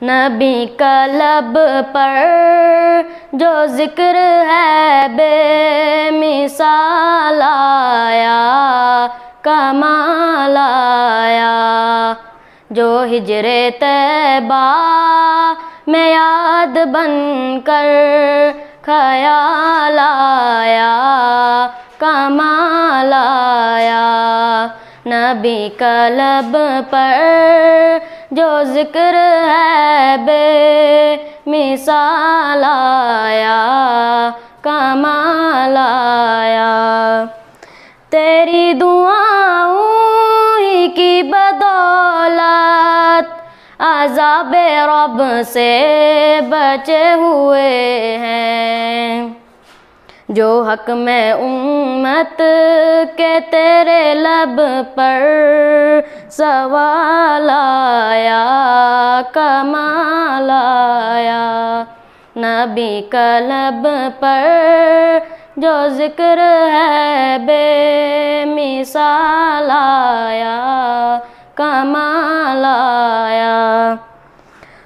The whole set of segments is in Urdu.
نبی کا لب پر جو ذکر ہے بے مثال آیا، کمال آیا، جو ہجر طیبہ میں یاد بن کر خیال آیا، کمال آیا۔ نبی کا لب پر جو ذکر ہے بے مثال آیا، کمال آیا۔ تیری دعاؤں ہی کی بدولت عذاب رب سے بچے ہوئے ہیں، جو حق میں امت کے تیرے لب پر سوال آیا، کمال آیا۔ نبی کا لب پر جو ذکر ہے بے مثال آیا، کمال آیا۔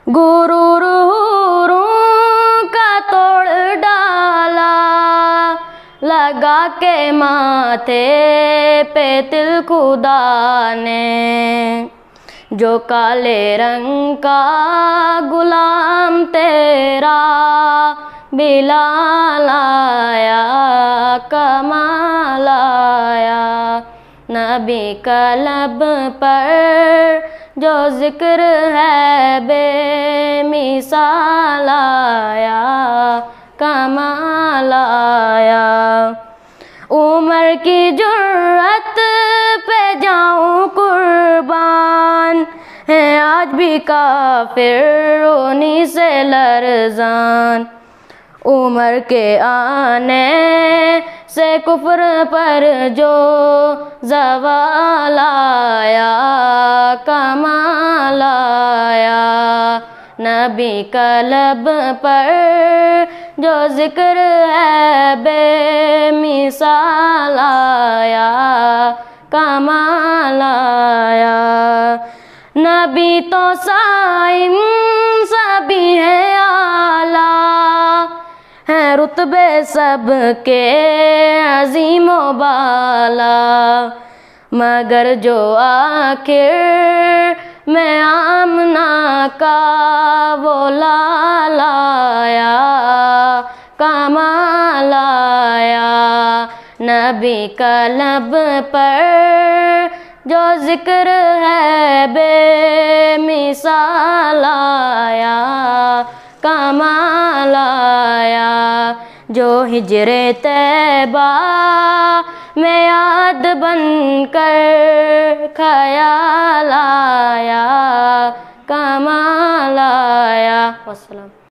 غرور حوروں کا توڑ ڈالا، لگا کے ماتھے پہ تل خدا نے، جو کالے رنگ کا غلام تیرا بلال آیا، کمال آیا۔ نبی کا لب پر جو ذکر ہے بے مثال آیا، کمال آیا۔ عمر کی جرأت پہ جاؤں قربان، ہے آج بھی کافر انہی سے لرزان، عمر کے آنے سے کفر پر جو زوال آیا، کمال آیا۔ نبی کا لب پر جو ذکر ہے بے مثال آیا، کمال آیا۔ نبی تو صائم سبھی ہے اعلیٰ، ہیں رتبے سب کے عظیم و بالا، مگر جو آخر میں آمنہ کا وہ لال آیا، کمال آیا۔ نبی کا لب پر جو ذکر ہے بے مثال آیا، کمال آیا، جو ہجر طیبہ میں یاد بن کر خیال آیا، کمال آیا۔ والسلام۔